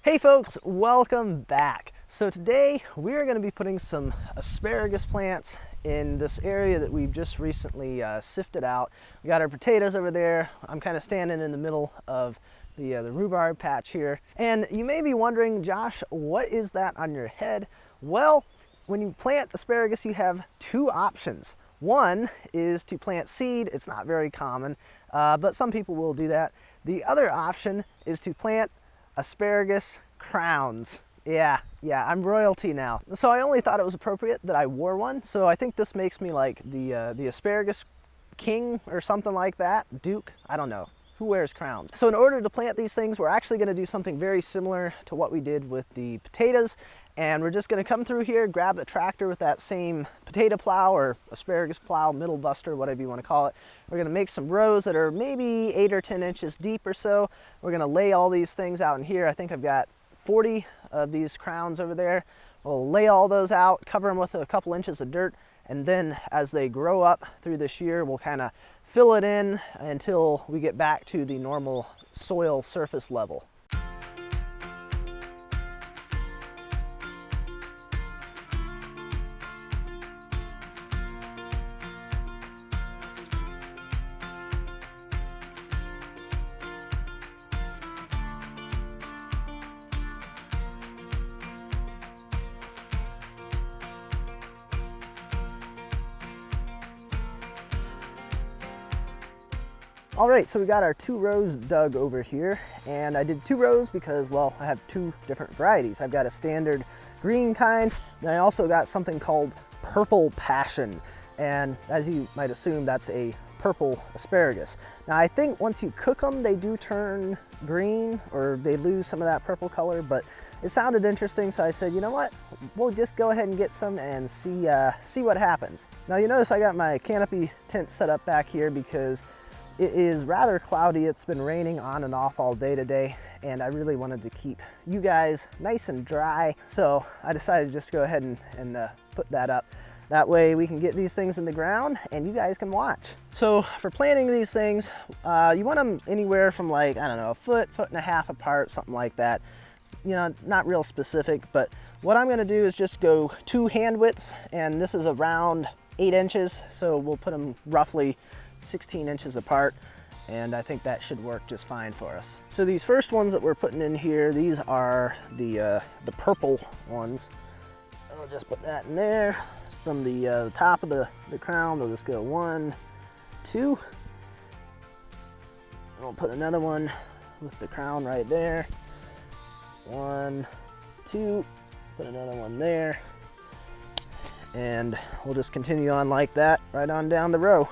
Hey folks, welcome back. So today we're going to be putting some asparagus plants in this area that we've just recently sifted out. We got our potatoes over there. I'm kind of standing in the middle of the rhubarb patch here. And you may be wondering, Josh, what is that on your head? Well, when you plant asparagus, you have two options. One is to plant seed. It's not very common, but some people will do that. The other option is to plant asparagus crowns. Yeah, I'm royalty now. So I only thought it was appropriate that I wore one. So I think this makes me like the asparagus king or something like that. Duke, I don't know. Who wears crowns? So in order to plant these things, we're actually gonna do something very similar to what we did with the potatoes. And we're just gonna come through here, grab the tractor with that same potato plow or asparagus plow, middle buster, whatever you wanna call it. We're gonna make some rows that are maybe 8 or 10 inches deep or so. We're gonna lay all these things out in here. I think I've got 40 of these crowns over there. We'll lay all those out, cover them with a couple inches of dirt, and then as they grow up through this year, we'll kind of fill it in until we get back to the normal soil surface level. All right, so we got our 2 rows dug over here, and I did 2 rows because, well, I have 2 different varieties. I've got a standard green kind, and I also got something called purple passion, and as you might assume, that's a purple asparagus. Now I think once you cook them, they do turn green, or they lose some of that purple color, but it sounded interesting, so I said, you know what, we'll just go ahead and get some and see what happens. Now you notice I got my canopy tent set up back here because it is rather cloudy. It's been raining on and off all day today, and I really wanted to keep you guys nice and dry. So I decided to just go ahead and put that up. That way we can get these things in the ground and you guys can watch. So for planting these things, you want them anywhere from like, I don't know, a foot, 1.5 feet apart, something like that. You know, not real specific, but what I'm gonna do is just go 2 hand widths, and this is around 8 inches. So we'll put them roughly 16 inches apart, and I think that should work just fine for us. So these first ones that we're putting in here, these are the purple ones. I'll just put that in there. From the top of the crown, we'll just go 1, 2. And we'll put another one with the crown right there. 1, 2, put another one there. And we'll just continue on like that, right on down the row.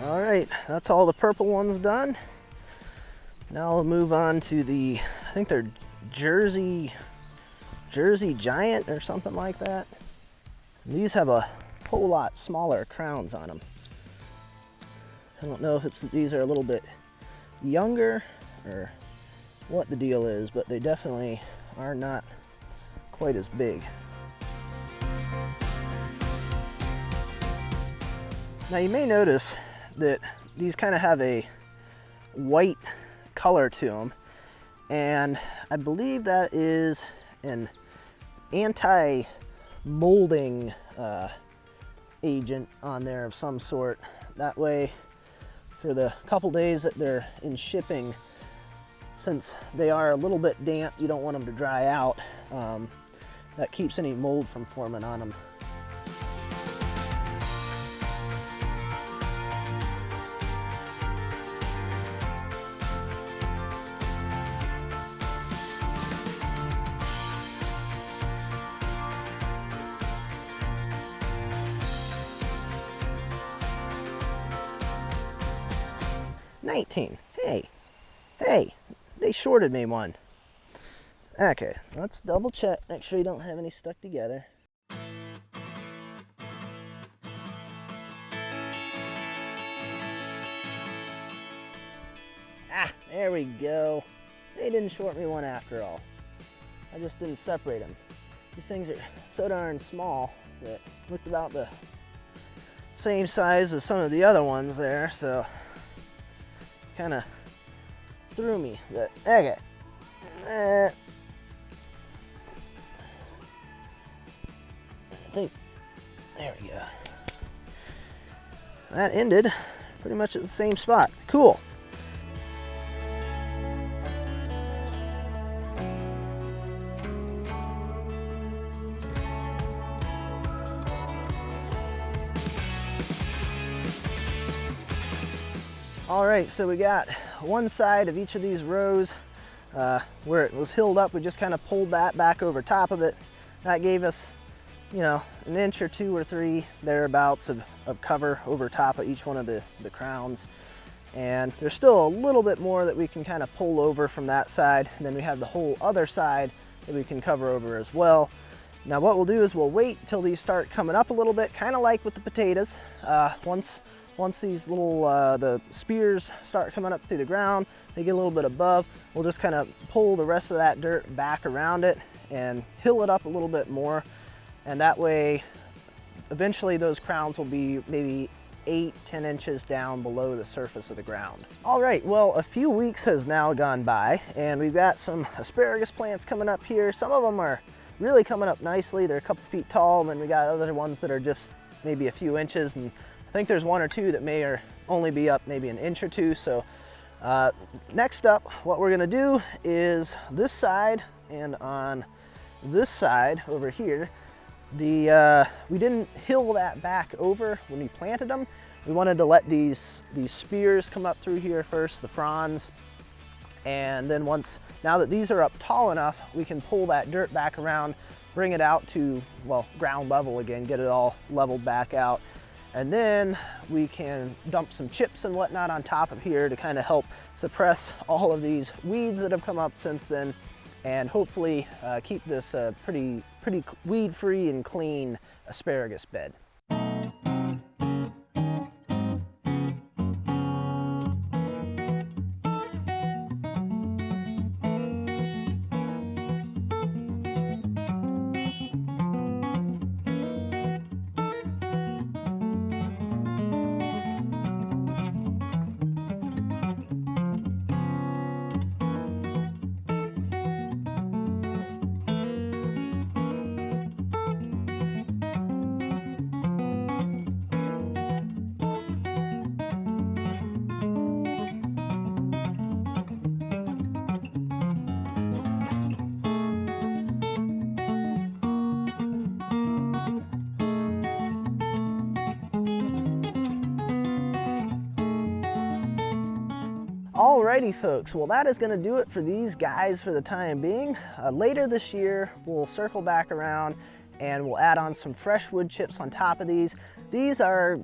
All right, that's all the purple ones done. Now we'll move on to the, I think they're Jersey Giant or something like that. These have a whole lot smaller crowns on them. I don't know if these are a little bit younger or what the deal is, but they definitely are not quite as big. Now you may notice that these kind of have a white color to them, and I believe that is an anti-molding agent on there of some sort. That way, for the couple days that they're in shipping, since they are a little bit damp, you don't want them to dry out. That keeps any mold from forming on them. $19. Hey, they shorted me one. Okay, let's double check, make sure you don't have any stuck together. Ah, there we go. They didn't short me one after all. I just didn't separate them. These things are so darn small that looked about the same size as some of the other ones there, so kind of threw me, but okay. I think, there we go. That ended pretty much at the same spot. Cool. All right, so we got one side of each of these rows where it was hilled up. We just kind of pulled that back over top of it. That gave us, you know, an inch or 2 or 3 thereabouts of cover over top of each one of the crowns. And there's still a little bit more that we can kind of pull over from that side. And then we have the whole other side that we can cover over as well. Now what we'll do is we'll wait till these start coming up a little bit, kind of like with the potatoes. Once these little, the spears start coming up through the ground, they get a little bit above, we'll just kind of pull the rest of that dirt back around it and hill it up a little bit more. And that way, eventually those crowns will be maybe 8-10 inches down below the surface of the ground. All right, well, a few weeks has now gone by and we've got some asparagus plants coming up here. Some of them are really coming up nicely. They're a couple feet tall, and then we got other ones that are just maybe a few inches, and I think there's 1 or 2 that may or only be up maybe an inch or 2. So next up, what we're gonna do is this side, and on this side over here, we didn't hill that back over when we planted them. We wanted to let these spears come up through here first, the fronds, and then now that these are up tall enough, we can pull that dirt back around, bring it out to, well, ground level again, get it all leveled back out. And then we can dump some chips and whatnot on top of here to kind of help suppress all of these weeds that have come up since then, and hopefully keep this pretty weed-free and clean asparagus bed. Alrighty folks, well that is going to do it for these guys for the time being. Later this year we'll circle back around and we'll add on some fresh wood chips on top of these. These are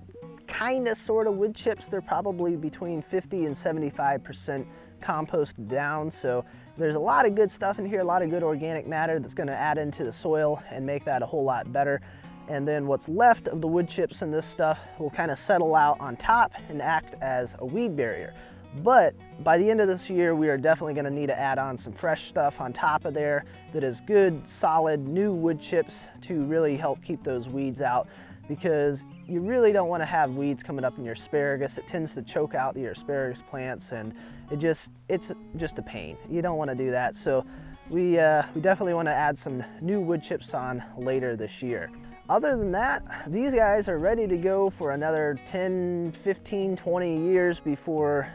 kind of sort of wood chips. They're probably between 50 and 75% composted down, so there's a lot of good stuff in here, a lot of good organic matter that's going to add into the soil and make that a whole lot better. And then what's left of the wood chips and this stuff will kind of settle out on top and act as a weed barrier. But by the end of this year, we are definitely going to need to add on some fresh stuff on top of there that is good, solid, new wood chips to really help keep those weeds out, because you really don't want to have weeds coming up in your asparagus. It tends to choke out your asparagus plants, and it's just a pain. You don't want to do that. So we definitely want to add some new wood chips on later this year. Other than that, these guys are ready to go for another 10, 15, 20 years before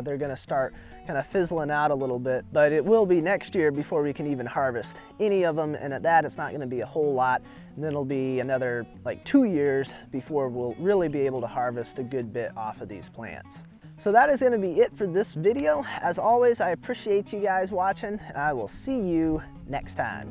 they're gonna start kind of fizzling out a little bit. But it will be next year before we can even harvest any of them, and at that it's not gonna be a whole lot. And then it'll be another like 2 years before we'll really be able to harvest a good bit off of these plants. So that is gonna be it for this video. As always, I appreciate you guys watching, and I will see you next time.